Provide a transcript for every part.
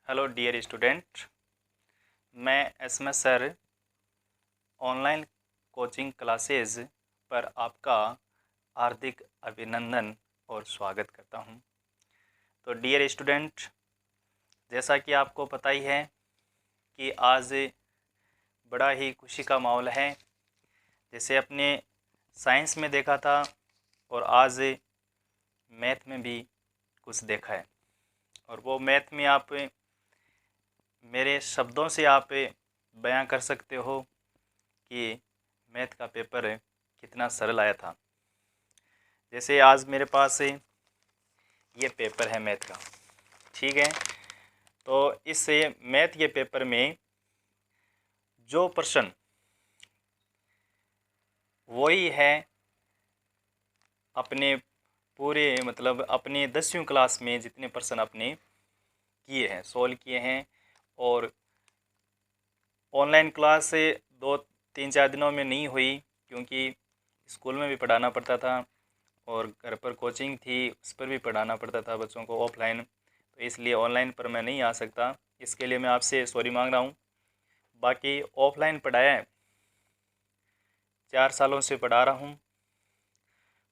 Hello dear student, मैं SMS sir online coaching classes पर आपका हार्दिक अभिनंदन और स्वागत करता हूं। तो डियर स्टूडेंट, जैसा कि आपको पता ही है कि आज बड़ा ही खुशी का माहौल है। जैसे अपने साइंस में देखा था और आज मैथ में भी कुछ देखा है, और वो मैथ में आप मेरे शब्दों से आप बयां कर सकते हो कि मैथ का पेपर कितना सरल आया था। जैसे आज मेरे पास ये पेपर है मैथ का, ठीक है। तो इस मैथ के पेपर में जो प्रश्न वही है अपने पूरे अपने 10वीं क्लास में जितने प्रश्न आपने किए हैं, सॉल्व किए हैं, और ऑनलाइन क्लास 2-3-4 दिनों में नहीं हुई क्योंकि स्कूल में भी पढ़ाना पड़ता था और घर पर कोचिंग थी, उस पर भी पढ़ाना पड़ता था बच्चों को ऑफलाइन, तो इसलिए ऑनलाइन पर मैं नहीं आ सकता। इसके लिए मैं आपसे सॉरी मांग रहा हूँ। बाकी ऑफलाइन पढ़ाया है, 4 सालों से पढ़ा रहा हूँ,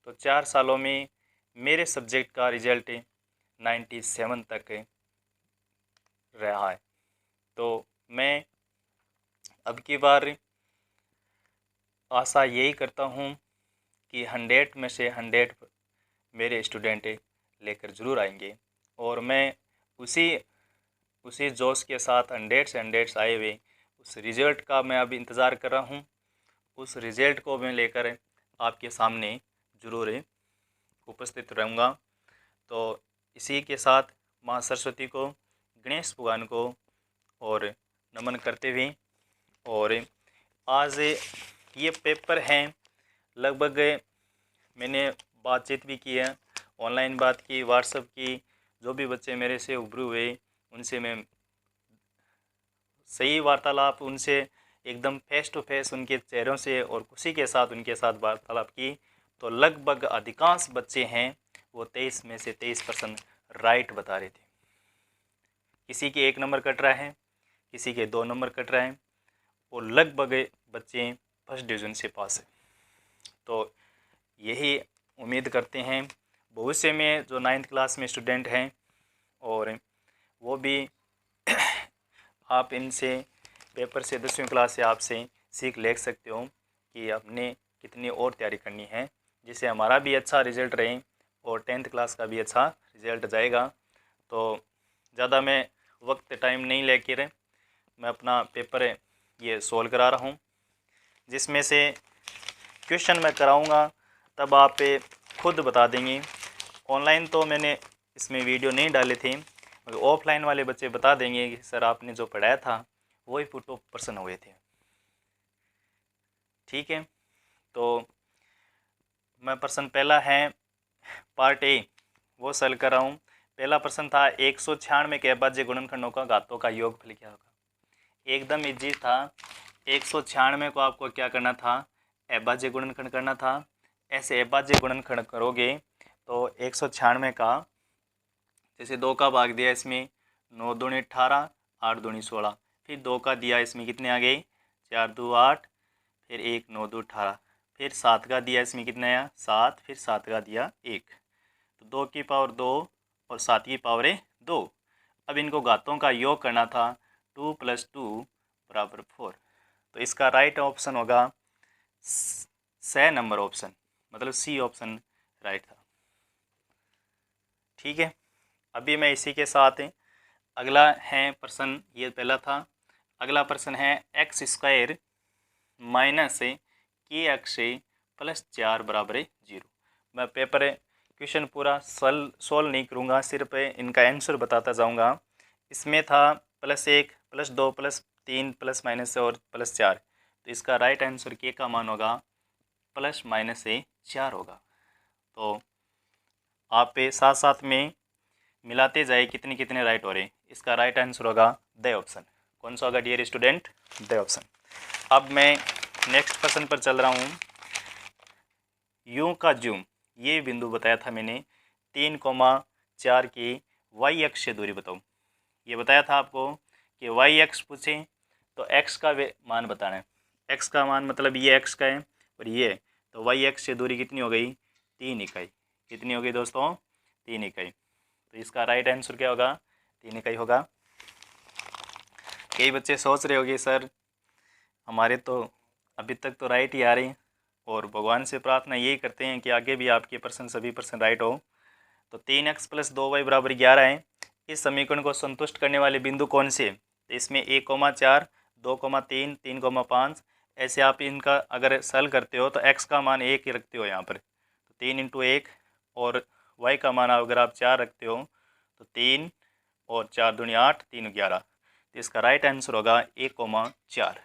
तो 4 सालों में मेरे सब्जेक्ट का रिजल्ट 97 तक रहा है। तो मैं अब की बार आशा यही करता हूँ कि 100 में से 100 मेरे स्टूडेंट लेकर ज़रूर आएंगे, और मैं उसी जोश के साथ 100 से 100 आए हुए उस रिज़ल्ट का मैं अब इंतज़ार कर रहा हूँ। उस रिज़ल्ट को मैं लेकर आपके सामने ज़रूर उपस्थित रहूँगा। तो इसी के साथ माँ सरस्वती को, गणेश भगवान को और नमन करते हुए, और आज ये पेपर हैं, लगभग मैंने बातचीत भी की है, ऑनलाइन बात की, व्हाट्सएप की, जो भी बच्चे मेरे से उभरे हुए उनसे मैं सही वार्तालाप, उनसे एकदम फेस टू फेस उनके चेहरों से और खुशी के साथ उनके साथ वार्तालाप की, तो लगभग अधिकांश बच्चे हैं वो 23 में से 23% राइट बता रहे थे। किसी के 1 नंबर कट रहा है, किसी के 2 नंबर कट रहा है, और लगभग बच्चे फर्स्ट डिवीज़न से पास है। तो यही उम्मीद करते हैं भविष्य में जो 9th क्लास में स्टूडेंट हैं, और वो भी आप इनसे पेपर से 10वीं क्लास से आपसे सीख ले सकते हो कि आपने कितनी और तैयारी करनी है, जिससे हमारा भी अच्छा रिजल्ट रहे और 10th क्लास का भी अच्छा रिजल्ट जाएगा। तो ज़्यादा मैं वक्त टाइम नहीं लेकर मैं अपना पेपर ये सॉल्व करा रहा हूँ, जिसमें से क्वेश्चन मैं कराऊँगा तब आप खुद बता देंगे। ऑनलाइन तो मैंने इसमें वीडियो नहीं डाले थे, मगर ऑफलाइन वाले बच्चे बता देंगे कि सर आपने जो पढ़ाया था वही फोटो पर्सन हुए थे। ठीक है, तो मैं प्रश्न पहला है पार्ट ए वो सॉल्व कर रहा हूँ। पहला प्रश्न था 196 के अभाज्य गुणनखंडों का घातों का योगफल क्या होगा। एकदम इजी था। 196 को आपको क्या करना था, अभाज्य गुणनखंड करना था। ऐसे अभाज्य गुणनखंड करोगे तो 196 का जैसे 2 का भाग दिया इसमें 9 दूनी 18, 8 दूनी 16, फिर 2 का दिया इसमें कितने आ गए 4 2 8, फिर 1 9 2 18, फिर 7 का दिया इसमें कितना आया 7, फिर 7 का दिया 1, तो 2 की पावर 2 और 7 की पावर है 2। अब इनको घातों का योग करना था, 2 + 2 = 4, तो इसका राइट ऑप्शन होगा स नंबर ऑप्शन, मतलब सी ऑप्शन राइट था। ठीक है, अभी मैं इसी के साथ अगला है प्रश्न, ये पहला था। अगला प्रश्न है x² - kx + 4 = 0। मैं पेपर क्वेश्चन पूरा सोल्व नहीं करूँगा, सिर्फ इनका आंसर बताता जाऊँगा। इसमें था +1 +2 +3 ± और +4, तो इसका राइट आंसर के का मान होगा ±4 होगा। तो आप साथ साथ में मिलाते जाए कितने कितने राइट हो रहे। इसका राइट आंसर होगा द ऑप्शन। कौन सा होगा डियर स्टूडेंट, द ऑप्शन। अब मैं नेक्स्ट प्रश्न पर चल रहा हूँ। यूं का जूम, ये बिंदु बताया था मैंने, 3,4 की y अक्ष से दूरी बताओ। ये बताया था आपको कि वाई एक्स पूछे तो एक्स का मान बताना है। एक्स का मान मतलब ये एक्स का है और ये, तो वाई एक्स से दूरी कितनी हो गई? 3 इकाई। कितनी हो गई दोस्तों? 3 इकाई। तो इसका राइट आंसर क्या होगा? 3 इकाई होगा। कई बच्चे सोच रहे होंगे सर हमारे तो अभी तक तो राइट ही आ रही, और भगवान से प्रार्थना यही करते हैं कि आगे भी आपके प्रश्न सभी प्रश्न राइट हो। तो 3x + 2y = 11 है। इस समीकरण को संतुष्ट करने वाले बिंदु कौन से? तो इसमें 1,4, 2,3, 3,5 ऐसे आप इनका अगर सॉल्व करते हो तो x का मान 1 ही रखते हो यहाँ पर, तो 3 × 1, और y का मान अगर आप 4 रखते हो तो 3 और 4 दूनी 8, 3 11। तो इसका राइट आंसर होगा 1,4।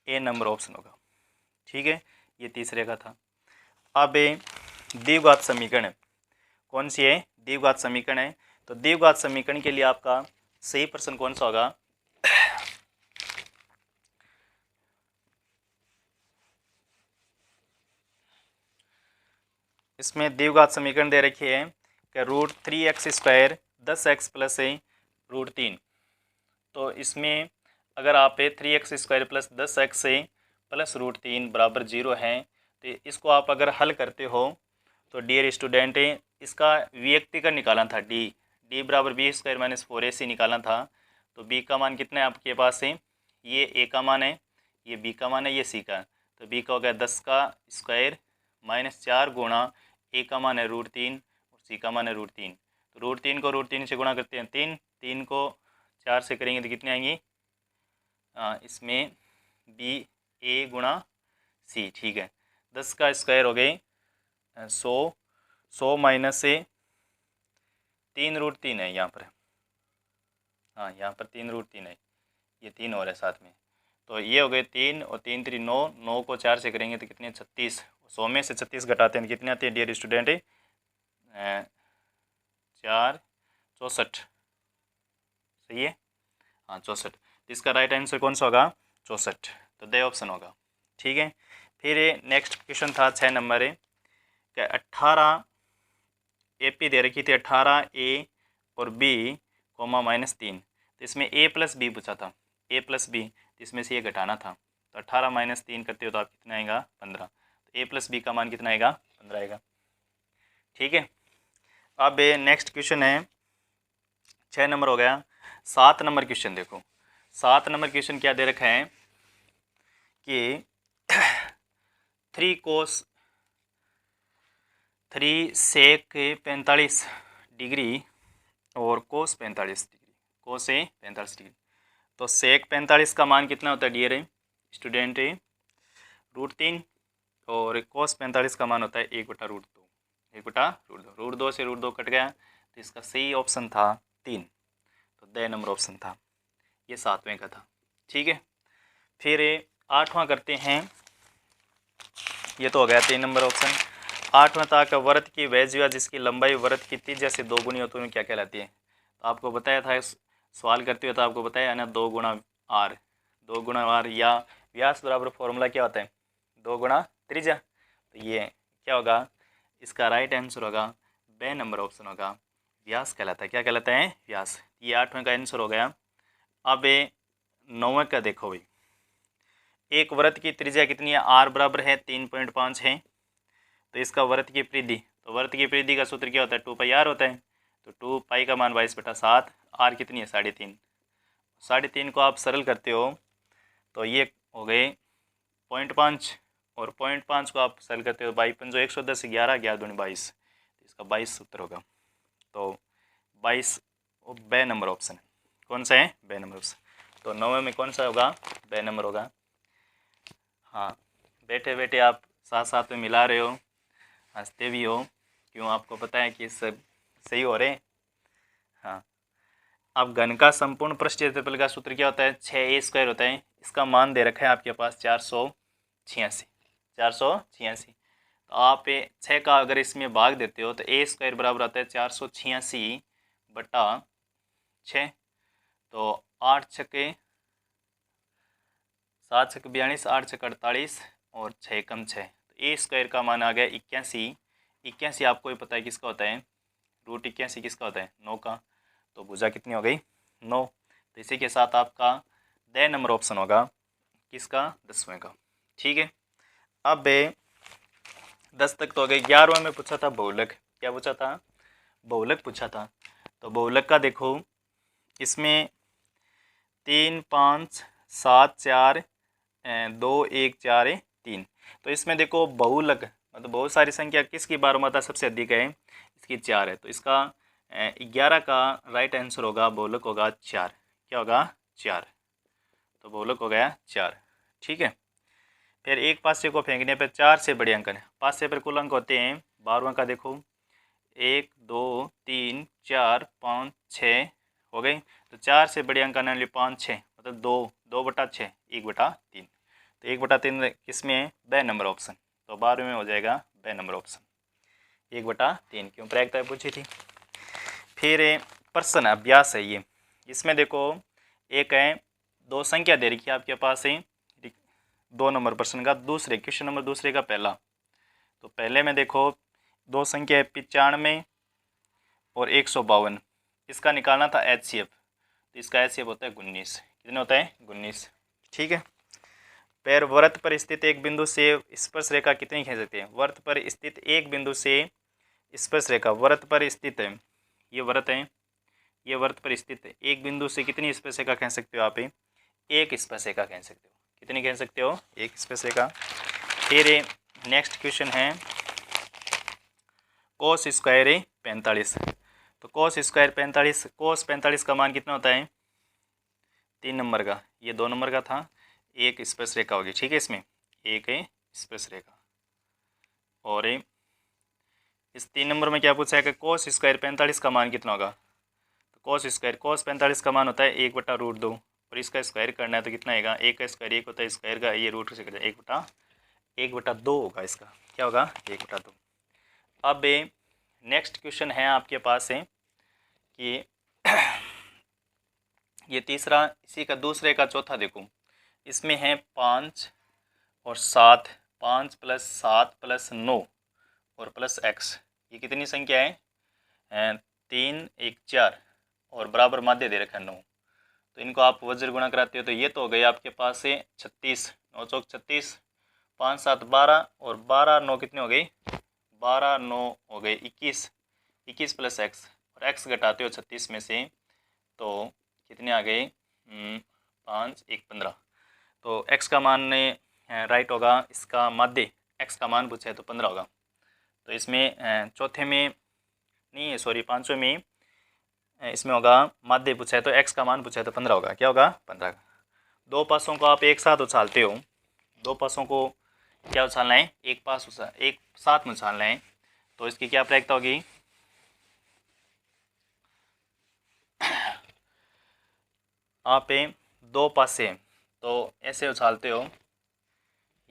ए नंबर ऑप्शन होगा। ठीक है, ये तीसरे का था। अब द्विघात समीकरण कौन सी है? द्विघात समीकरण है। तो द्विघात समीकरण के लिए आपका सही प्रश्न कौन सा होगा? इसमें द्विघात समीकरण दे रखी है कि √3x² 10x + √3। तो इसमें अगर आप 3x² + 10x + √3 = 0 है, तो इसको आप अगर हल करते हो तो डियर स्टूडेंट इसका वियक्तिकरण निकालना था। d = b² - 4ac निकालना था। तो b का मान कितना है आपके पास है? ये a का मान है, ये b का मान है, ये c का। तो b का हो गया 10 का स्क्वायर -4 गुणा a का मान है √3 और c का मान है √3। तो √3 को √3 से गुणा करते हैं 3, 3 को 4 से करेंगे तो कितनी आएंगी? इसमें b a गुणा c। ठीक है, 10 का स्क्वायर हो गए 100, 100 माइनस से 3√3 है यहाँ पर। हाँ, यहाँ पर 3√3 है, ये 3 और है साथ में। तो ये हो गए 3 और 3 3 9, 9 को 4 से करेंगे तो कितने? 36। 100 में से 36 घटाते हैं कितने आते हैं डियर स्टूडेंट? 4 64। सही है, हाँ 64। तो इसका राइट आंसर कौन सा होगा? 64। तो दे ऑप्शन होगा। ठीक है, फिर नेक्स्ट क्वेश्चन था 6 नंबर है कि 18 AP दे रखी थी, 18A और B, -3। तो इसमें A + B पूछा था, A + B, तो इसमें से ये घटाना था। तो 18 - 3 करते हो तो आप कितना आएगा? 15। तो A + B का मान कितना आएगा? 15 आएगा। ठीक है, अब नेक्स्ट क्वेश्चन है 6 नंबर हो गया। 7 नंबर क्वेश्चन देखो। 7 नंबर क्वेश्चन क्या दे रखा है कि 3 sec 45 डिग्री और cos 45 डिग्री, cos 45 डिग्री। तो sec 45 का मान कितना होता है डियर स्टूडेंट? √3, और cos 45 का मान होता है 1/√2। 1/√2, √2 से √2 कट गया, तो इसका सही ऑप्शन था 3। तो द नंबर ऑप्शन था, ये 7वें का था। ठीक है, फिर 8वां करते हैं। ये तो हो गया 3 नंबर ऑप्शन। 8वां था कि वृत्त की वह ज्या जिसकी लंबाई वृत्त की त्रिज्या से 2 गुनी हो तो क्या कहलाती है? तो आपको बताया था सवाल करते हुए, तो आपको बताया है ना 2 × r। 2 × r या व्यास बराबर फॉर्मूला क्या होता है? 2 × त्रिज्या। तो ये क्या होगा? इसका राइट आंसर होगा बे नंबर ऑप्शन होगा, व्यास कहलाता है। क्या कहलाता है? व्यास। ये 8वें का आंसर हो गया। अब 9वें का देखो भाई, एक वृत्त की त्रिज्या कितनी है? r बराबर है 3.5 है। तो इसका वृत्त की परिधि, तो वृत्त की परिधि का सूत्र क्या होता है? 2πr होता है। तो 2π का मान 22/7, r कितनी है? 3.5। 3.5 को आप सरल करते हो तो ये हो गए 0.5, और 0.5 को आप सरल करते हो 22 110, 11 11 दूनी 22, तो इसका 22 सूत्र होगा। तो 22 बे नंबर ऑप्शन है। कौन सा है? बे नंबर ऑप्शन। तो 9वें में कौन सा होगा? बे नंबर होगा। हाँ, बैठे बैठे आप साथ साथ में मिला रहे हो, हंसते भी हो, क्यों? आपको पता है कि सब सही हो रहे हैं। हाँ, अब घन का संपूर्ण पृष्ठ क्षेत्रफल का सूत्र क्या होता है? 6a² होता है। इसका मान दे रखा है आपके पास 486। 486। तो आप 6 का अगर इसमें भाग देते हो तो a² बराबर आता है 486/6। तो 8 छक्के 7 छक्के 42, 8 छक्के 48 और 6 कम 6, तो a² का मान आ गया 81। 81 आपको ही पता है किसका होता है? √81 किसका होता है? 9 का। तो भुजा कितनी हो गई? 9। तो इसी के साथ आपका 10 नंबर ऑप्शन होगा किसका, 10वें का। ठीक है, अब 10 तक तो हो गए। 11वें में पूछा था बहुलक। क्या पूछा था, बहुलक पूछा था। तो बहुलक का देखो, इसमें 3 5 7 4 2 1 4 3। तो इसमें देखो बहुलक मतलब बहुत सारी संख्या किसकी बारहमाता सबसे अधिक है, इसकी 4 है। तो इसका 11 का राइट आंसर होगा, बहुलक होगा 4। क्या होगा, 4। तो बहुलक हो गया 4। ठीक है, फिर एक पासे को फेंकने पर 4 से बड़े अंक हैं। पासे पर कुल अंक होते हैं 12वें का देखो 1 2 3 4 5 6 हो गई। तो 4 से बड़े अंक आने 5 6 मतलब 2/6 1/3। तो 1/3 किस में है, ब नंबर ऑप्शन। तो 12वें में हो जाएगा ब नंबर ऑप्शन 1/3, क्यों प्रायिकता पूछी थी। फिर प्रश्न अभ्यास है ये, इसमें देखो एक है 2 संख्या दे रखी है आपके पास है 2 नंबर प्रश्न का दूसरे क्वेश्चन नंबर दूसरे का पहला। तो पहले में देखो 2 संख्या है 95 और 152। इसका निकालना था HCF। तो इसका HCF होता है 19। कितने होता है, 19। ठीक है, पैर वृत्त पर स्थित एक बिंदु से स्पर्श रेखा कितनी खींच सकते हैं। वृत्त पर स्थित एक बिंदु से स्पर्श रेखा, वृत्त पर स्थित है, ये वृत्त है, ये वृत्त पर स्थित है, एक बिंदु से कितनी स्पर्श रेखा खींच सकते हो आप, एक स्पर्श रेखा खींच सकते हो। कितनी खींच सकते हो, एक स्पर्श रेखा। फिर नेक्स्ट क्वेश्चन है कोस स्क्वायर 45। तो कोस स्क्वायर 45, कोस 45 का मान कितना होता है, 3 नंबर का। ये 2 नंबर का था, एक स्पर्श रेखा होगी। ठीक है, इसमें एक है स्पर्श रेखा। और इस 3 नंबर में क्या पूछा है कि कोस स्क्वायर 45 का मान कितना होगा। तो कोस स्क्वायर, कोस 45 का मान होता है 1/√2 और इसका स्क्वायर करना है तो कितना आएगा, एक का स्क्वायर 1 होता है, स्क्वायर का ये रूट से कट जाए 1/2 होगा इसका। क्या होगा, 1/2। अब नेक्स्ट क्वेश्चन है आपके पास है कि ये तीसरा, इसी का दूसरे का चौथा देखो, इसमें है 5 और 7, 5 + 7 + 9 और प्लस x। ये कितनी संख्या है, 3 1 4 और बराबर माध्य दे रखा है 9। तो इनको आप वज्र गुणा कराते हो तो ये तो हो गए आपके पास से 36, 9 चौक 36, 5 7 12 और 12 9 कितने हो गई, 12 9 हो गए 21, 21 + x और x घटाते हो 36 में से तो कितने आ गए, 5 1 15। तो x का मान राइट होगा, इसका माध्य x का मान पूछा है तो 15 होगा। तो इसमें चौथे में नहीं है, सॉरी 5वें में इसमें होगा माध्य पूछा है तो x का मान पूछा है तो 15 होगा। क्या होगा, 15 का। 2 पासों को आप एक साथ उछालते हो, 2 पासों को क्या उछालना है, एक साथ में उछालना है। तो इसकी क्या प्रायिकता होगी, आप 2 पासे तो ऐसे उछालते हो,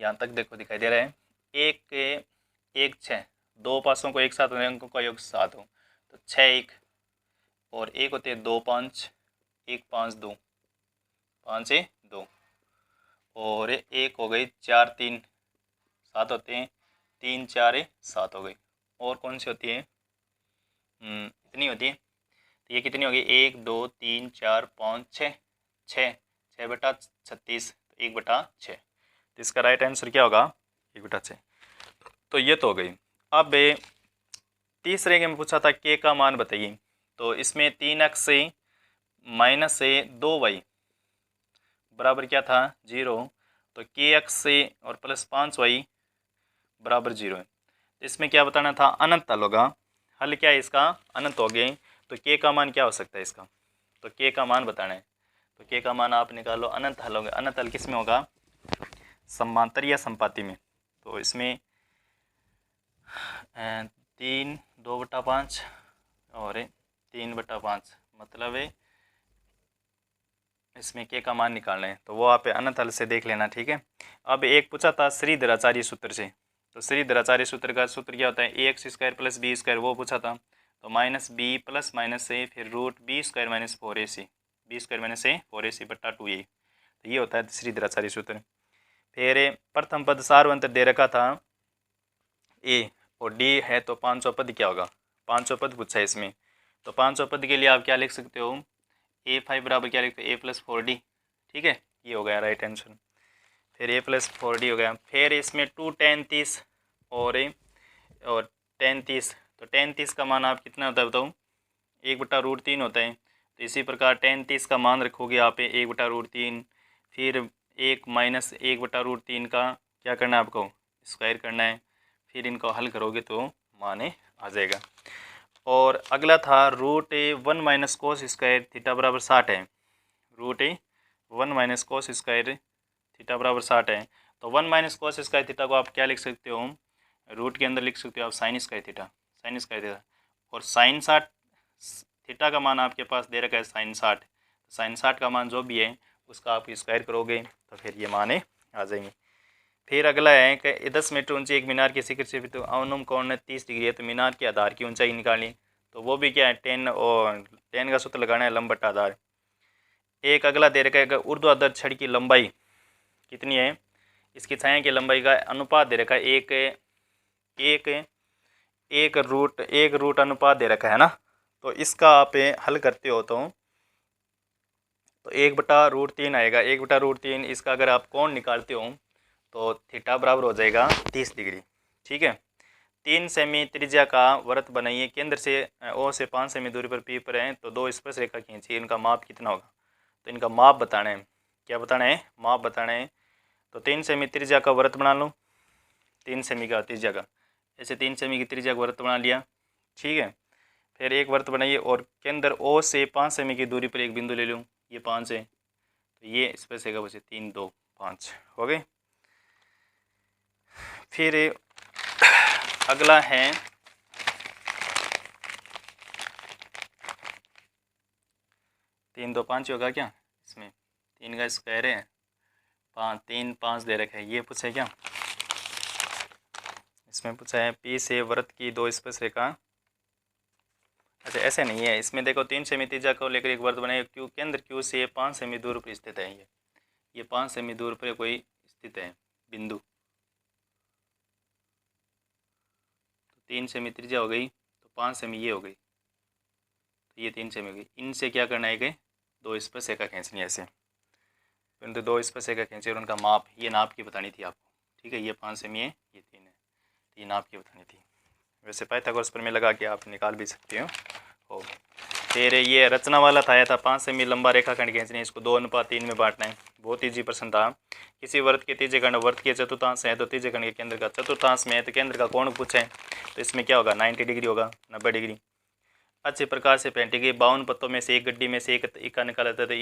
यहाँ तक देखो दिखाई दे रहा है, 1 6, 2 पासों को एक साथ अंकों का योग 7 हो तो 6 1 और 1 होते हैं 2 5, 1 5 2, 5 2 और 1 हो गई 4 3 7 होते हैं, 3 4 7 हो गई। और कौन सी होती है, इतनी होती है। तो ये कितनी होगी, 1 2 3 4 5 6, 6/36 तो 1/6। तो इसका राइट आंसर क्या होगा, 1/6। तो ये तो हो गई। अब तीसरे के में पूछा था k का मान बताइए। तो इसमें 3x से माइनस से 2y बराबर क्या था, 0। तो kx से और प्लस 5y बराबर 0 है। तो इसमें क्या बताना था, अनंत हल होगा। हल क्या है इसका, अनंत हो गए। तो k का मान क्या हो सकता है इसका, तो k का मान बताना है। तो k का मान आप निकालो, अनंत हल होगा। अनंत हल किस में होगा, समांतर या संपाती में। तो इसमें 3 2/5 और 3/5 मतलब है इसमें k का मान निकालना है। तो वो आप अनंत हल से देख लेना। ठीक है, अब एक पूछा था श्रीधराचार्य सूत्र से। तो श्रीधराचार्य सूत्र का सूत्र क्या होता है, ax² + b², वो पूछा था। तो -b प्लस माइनस से फिर √b² - 4ac, b² - 4ac/2a। तो ये होता है श्रीधराचार्य सूत्र। फिर प्रथम पद सार्वंतर दे रखा था a और d है तो 500 पद क्या होगा, 500 पद पूछा है इसमें। तो 500 पद के लिए आप क्या लिख सकते हो, A5 बराबर क्या लिखते हैं A+4D, ठीक है, ये हो गया राइट आंसर। फिर A+4D हो गया। फिर इसमें 2 tan 30 और tan 30, तो tan 30 का मान आप कितना होता है बताओ, 1/√3 होता है। तो इसी प्रकार tan 30 का मान रखोगे आप 1/√3, फिर 1 - 1/√3 का क्या करना है आपको, स्क्वायर करना है, फिर इनको हल करोगे तो मान आ जाएगा। और अगला था √1 - cos स्क्वायर थीटा बराबर 60 है। √1 - cos स्क्वायर थीटा बराबर 60 है। तो 1 - cos स्क्वायर थीटा को आप क्या लिख सकते हो, रूट के अंदर लिख सकते हो आप साइन स्क्वायर थीटा। और साइन 60 थीटा का मान आपके पास दे रखा है साइन 60। साइन 60 का मान जो भी है उसका आप स्क्वायर करोगे तो फिर ये मान आ जाएंगे। फिर अगला है कि 10 मीटर ऊंची एक मीनार के शिखर से तो अनुम कोण 30 डिग्री है, तो मीनार के आधार की ऊंचाई निकाली, तो वो भी क्या है 10 और 10 का सूत्र लगाना है लंब बटा आधार। एक अगला दे रखा है ऊर्ध्वाधर छड़ की लंबाई कितनी है, इसकी छाया की लंबाई का अनुपात दे रखा है एक रूट अनुपात दे रखा है ना। तो इसका आप हल करते हो तो 1/√3 आएगा। 1/√3 इसका अगर आप कोण निकालते हो तो थीटा बराबर हो जाएगा 30 डिग्री, ठीक है। 3 सेमी त्रिज्या का वृत्त बनाइए, केंद्र से ओ से 5 सेमी दूरी पर पी पर है, तो 2 स्पर्श रेखा खींचिए, इनका माप कितना होगा। तो इनका माप बताना है, क्या बताना है, माप बताना है। तो 3 सेमी त्रिज्या का वृत्त बना लो, 3 सेमी का त्रिज्या का, ऐसे 3 सेमी की त्रिज्या का वृत्त बना लिया, ठीक है। फिर एक वृत्त बनाइए और केंद्र ओ से 5 सेमी की दूरी पर एक बिंदु ले लूँ, ये 5 है, तो ये स्पर्श रेखा बचे 3 2 5 हो गए। फिर अगला है 3 2 5 होगा क्या, इसमें 3 का स्क्वायर है 5, 3 5 दे रखा है, ये पूछा है क्या, इसमें पूछा है पी से वृत्त की 2 स्पर्श रेखा। अच्छा ऐसे नहीं है, इसमें देखो 3 सेमी त्रिज्या को लेकर एक वृत्त बनाए, क्यू केंद्र क्यू से 5 सेमी दूर पर स्थित है, ये 5 सेमी दूर पर कोई स्थित है बिंदु, तो 3 सेमी त्रिज्या हो गई, तो 5 सेमी ये हो गई, तो ये 3 सेमी हो गई। इनसे क्या करना है कि 2 स्पर्श रेखा खींचनी है ऐसे, परंतु 2 स्पर्श रेखा खींचे और उनका माप, ये नाप की बतानी थी आपको, ठीक है। ये 5 सेमी है, ये 3 है, तो ये नाप की बतानी थी। वैसे पाइथागोरस प्रमेय लगा के आप निकाल भी सकते हो। फिर ये रचना वाला था, आया था 5 सेमी लंबा रेखाखंड खींचनी है, इसको 2:3 में बांटना है, बहुत ईजी प्रश्न था। किसी वृत्त के तीजे खंड वृत्त के चतुर्थांश है, तो तीजे खंड के केंद्र का चतुर्थांश में है, तो केंद्र का कोण पूछे, तो इसमें क्या होगा 90 डिग्री होगा, 90 डिग्री। अच्छे प्रकार से पेंटी गई 52 पत्तों में से एक गड्डी में से एक इक्का निकाला था, तो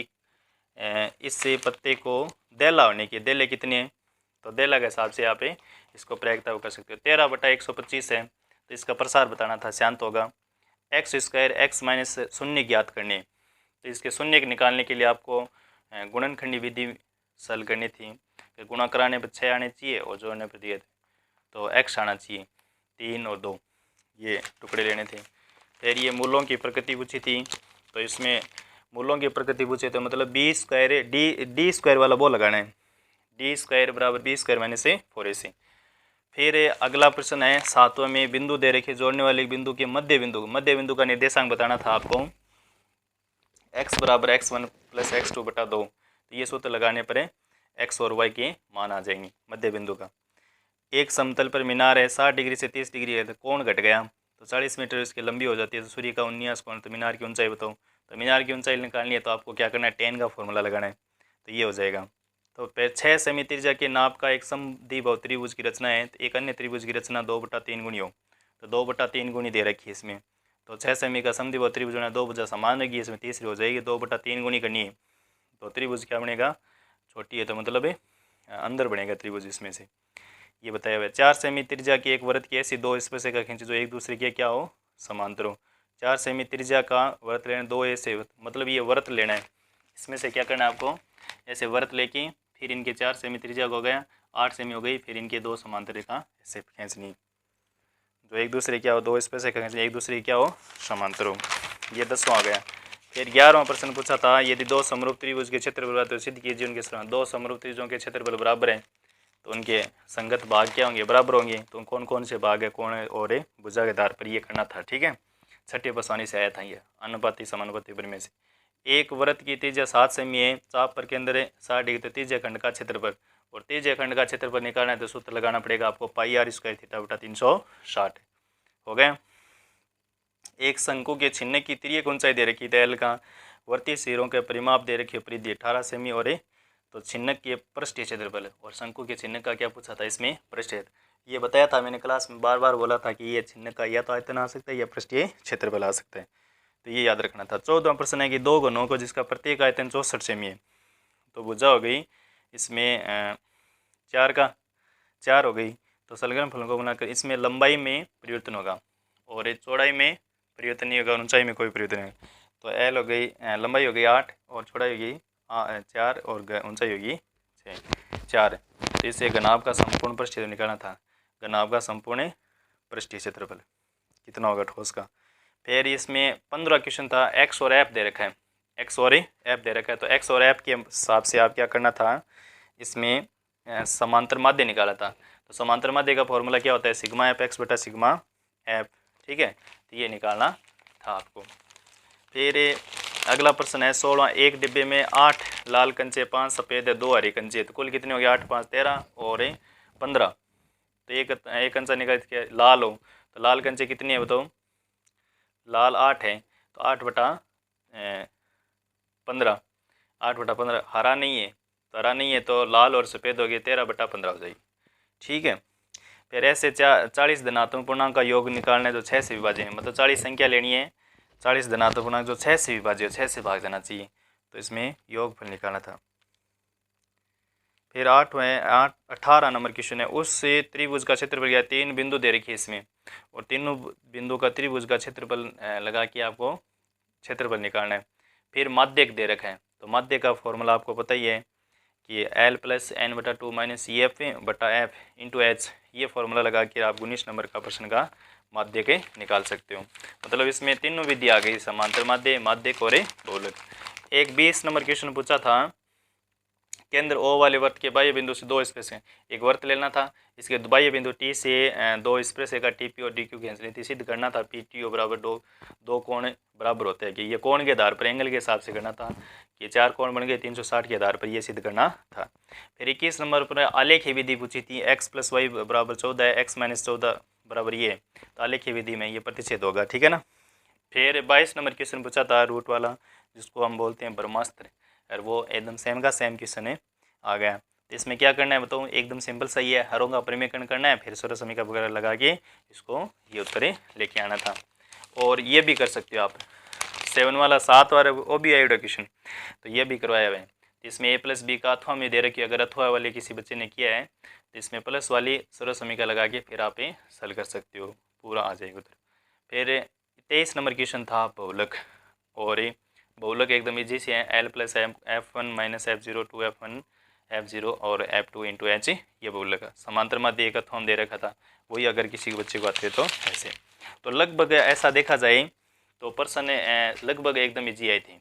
इससे पत्ते को देला होने की, देले कितने हैं, तो देला के हिसाब से आप इसको प्रयोगता कर सकते हो। 13/125 है, तो इसका प्रसार बताना था, शांत होगा। x² x - शून्य ज्ञात करने, तो इसके शून्य निकालने के लिए आपको गुणनखंडी विधि सल करनी थी, कि गुणा कराने पर 6 आने चाहिए और जोड़ने पर दिए थे तो x आना चाहिए, 3 और 2 ये टुकड़े लेने थे। फिर ये मूलों की प्रकृति पूछी थी, तो इसमें मूलों की प्रकृति पूछे तो मतलब d² वाला वो लगाना है, d² बराबर b² - 4ac। फिर अगला प्रश्न है 7वां में, बिंदु दे रखे, जोड़ने वाले बिंदु के मध्य बिंदु का निर्देशांक बताना था आपको, x बराबर x1 + x2/2, तो ये सूत्र लगाने पर x और y के मान आ जाएंगे मध्य बिंदु का। एक समतल पर मीनार है, 60 डिग्री से 30 डिग्री है, तो कोण घट गया, तो 40 मीटर इसकी लंबी हो जाती है, तो सूर्य का 19 कोण, तो मीनार की ऊंचाई बताओ। तो मीनार की ऊंचाई निकालनी है तो आपको क्या करना है, tan का फॉर्मूला लगाना है, तो ये हो जाएगा। तो 6 सेमी त्रिज्या के नाप का एक समद्विबाहु त्रिभुज की रचना है, तो एक अन्य त्रिभुज की रचना 2/3 गुणी हो, तो 2/3 गुणी दे रखी है इसमें, तो 6 सेमी का समद्विबाहु त्रिभुज होना, 2 भुजा समान रहेगी, इसमें तीसरी हो जाएगी, 2/3 गुणी करनी है, तो त्रिभुज क्या बनेगा, छोटी है तो मतलब अंदर बनेगा त्रिभुज इसमें से, ये बताया हुआ है। 4 सेमी त्रिज्या की एक वृत्त की ऐसी 2 स्पर्श रेखा खींचे जो एक दूसरे के क्या हो, समांतर हो। 4 सेमी त्रिज्या का वृत्त लेना, 2 ऐसे, मतलब ये वृत्त लेना है, इसमें से क्या करना है आपको, ऐसे वृत्त लेके फिर इनके 4 सेमी त्रिज्या हो गया, 8 सेमी हो गई, फिर इनके 2 समांतर रेखा ऐसे खींचनी, जो एक दूसरे क्या हो, 2 स्पर्श रेखा खींचनी, एक दूसरे क्या हो, समांतर हो। ये 10वां आ गया। फिर 11वां प्रश्न पूछा था, यदि 2 समरूप त्रिभुज के क्षेत्रफल बराबर, सिद्ध कीजिए उनके 2 समरूप त्रिभुजों के क्षेत्रफल बराबर है, तो उनके संगत भाग क्या होंगे, बराबर होंगे, तो कौन कौन से भाग है, कौन और भुजा के आधार पर ये करना था, ठीक है। छठे बस आसानी से आया था ये अनुपाती समानुपाती प्रमेय से। एक वृत्त की त्रिज्या 7 सेमी है, चाप पर केंद्र है 60 डिग्री, तो त्रिज्या खंड का क्षेत्रफल, और त्रिज्या खंड का क्षेत्रफल निकालना है तो सूत्र लगाना पड़ेगा आपको पाई आर स्क्वायर थीटा बटा 360। हो गया। एक शंकु के छिन्न की तिर्यक ऊंचाई दे रखी है एल का, वर्ती सिरों के परिमाप दे रखी है परिधि 18 सेमी, और तो छिन्नक के पृष्ठीय क्षेत्रफल, और शंकु के छिन्नक का क्या पूछा था इसमें, पृष्ठीय। ये बताया था मैंने क्लास में, बार बार बोला था कि ये छिन्नक का या तो आयतन आ सकता है या पृष्ठीय क्षेत्रफल आ सकता है, तो ये याद रखना था। 14वां प्रश्न है कि दो घनों को जिसका प्रत्येक आयतन 64 सेमी है, तो भुजा हो गई इसमें 4 का 4 हो गई, तो सलग्राम फलन को बनाकर इसमें लंबाई में परिवर्तन होगा और चौड़ाई में परिवर्तन नहीं होगा, ऊंचाई में कोई परिवर्तन नहीं। तो एल हो गई, लंबाई हो गई 8 और चौड़ाई होगी 4 और ऊंचाई होगी 4। तो इससे घनाभ का संपूर्ण पृष्ठीय निकालना था, घनाभ का संपूर्ण पृष्ठीय क्षेत्रफल कितना होगा ठोस का। फिर इसमें 15 क्वेश्चन था, एक्स और एफ दे रखा है, एक्स और एफ दे रखा है, तो एक्स और एफ के हिसाब से आप क्या करना था, इसमें समांतर माध्य निकाला था। तो समांतर माध्य का फॉर्मूला क्या होता है, सिग्मा एफ एक्स बटा सिग्मा एफ, ठीक है, तो ये निकालना था आपको। फिर अगला प्रश्न है 16, एक डिब्बे में 8 लाल कंचे 5 सफ़ेद है 2 हरे कंचे, तो कुल कितने हो गए 8 5 13 और 15। तो एक कंचा निकाल के लाल हो, तो लाल कंचे कितनी है बताओ, लाल 8 है, तो 8 बटा 15, 8 बटा 15। हरा नहीं है, तो हरा नहीं है तो लाल और सफ़ेद हो गए 13 बटा 15 हो जाएगी, ठीक है। फिर ऐसे 40 धनात्मक पूर्णांक का योग निकालना है जो 6 से विभाज्य है, मतलब 40 संख्या लेनी है, 40 धनात्मक पूर्णांक जो 6 से विभाज्य, 6 से भाग जाना चाहिए, तो इसमें योगफल निकालना था। फिर 18 नंबर क्वेश्चन है, उस त्रिभुज का क्षेत्रफल क्या, 3 बिंदु दे रखी है इसमें, और तीनों बिंदु का त्रिभुज का क्षेत्रफल लगा के आपको क्षेत्रफल निकालना है। फिर माध्यक दे रखा है, तो माध्य का फॉर्मूला आपको पता ही है कि एल प्लस एन बटा 2 माइनस ई एफ बटा एफ इंटू एच, ये फॉर्मूला लगा के आप 19 नंबर का प्रश्न का माध्यक निकाल सकते हो। मतलब इसमें तीनों विधि आ गई, समांतर माध्य, माध्यक और बहुलक। एक 20 नंबर क्वेश्चन पूछा था, केंद्र ओ वाले वर्त के बाह्य बिंदु से 2 स्पर्श हैं, एक वर्त लेना था, इसके बाह्य बिंदु टी से 2 स्पर्श का टीपी और डीक्यू की अंशलित सिद्ध करना था, पी टी ओ बराबर दो कोण बराबर होते हैं कि ये कोण के आधार पर एंगल के हिसाब से करना था कि 4 कोण बन गए 360 के आधार पर ये सिद्ध करना था। फिर 21 नंबर पर आलेखीय विधि पूछी थी, एक्स प्लस वाई बराबर 14 है, एक्स माइनस 14 बराबर ये, तो आलेखीय विधि में ये प्रतिच्छेद होगा, ठीक है ना। फिर 22 नंबर क्वेश्चन पूछा था रूट वाला, जिसको हम बोलते हैं ब्रह्मास्त्र, और वो एकदम सेम का सेम क्वेश्चन है आ गया। तो इसमें क्या करना है बताऊँ, एकदम सिंपल सही है, हरों का परिमेकरण करना है, फिर सर्व समीकरण वगैरह लगा के इसको ये उत्तर लेके आना था। और ये भी कर सकते हो आप, 7 वाला 7 वाला वो भी आया क्वेश्चन, तो ये भी करवाया हुआ है। तो इसमें ए प्लस बी का अथवा में दे रखी है, अगर अथवा वाले किसी बच्चे ने किया है तो इसमें प्लस वाली सर्व समीकरण लगा के फिर आप हल कर सकते हो, पूरा आ जाएगा उत्तर। फिर 23 नंबर क्वेश्चन था बहुलक, और बहुलक एकदम ईजी से है, L plus F1 minus F0 to F1 F0 और F2 इंटू एच, ये बहुलक। समांतर माध्य एक अथवा दे रखा था, वही अगर किसी बच्चे को आते तो ऐसे। तो लगभग ऐसा देखा जाए तो प्रश्न लगभग एकदम ईजी आई थी।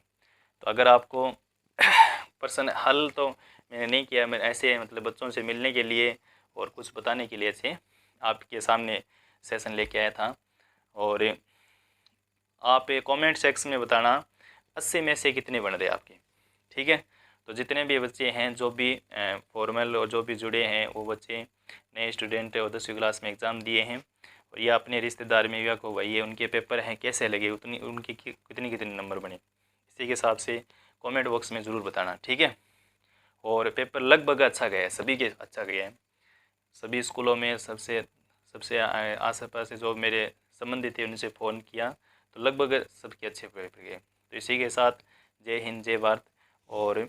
तो अगर आपको प्रश्न हल तो मैंने नहीं किया, मैं ऐसे मतलब बच्चों से मिलने के लिए और कुछ बताने के लिए ऐसे आपके सामने सेशन लेके आया था। और आप कमेंट सेक्शन में बताना 80 में से कितने बन रहे आपके, ठीक है। तो जितने भी बच्चे हैं जो भी फॉर्मल और जो भी जुड़े हैं वो बच्चे नए स्टूडेंट और 10वीं क्लास में एग्ज़ाम दिए हैं, और या अपने रिश्तेदार में या को भाई उनके पेपर हैं कैसे लगे, उतनी उनके कितने नंबर बने, इसी के हिसाब से कमेंट बॉक्स में ज़रूर बताना, ठीक है। और पेपर लगभग अच्छा गया है, सभी के अच्छा गया है, सभी स्कूलों में सबसे आस पास जो मेरे संबंधित थे उनसे फ़ोन किया तो लगभग सबके अच्छे पेपर गए। तो इसी के साथ जय हिंद जय भारत, और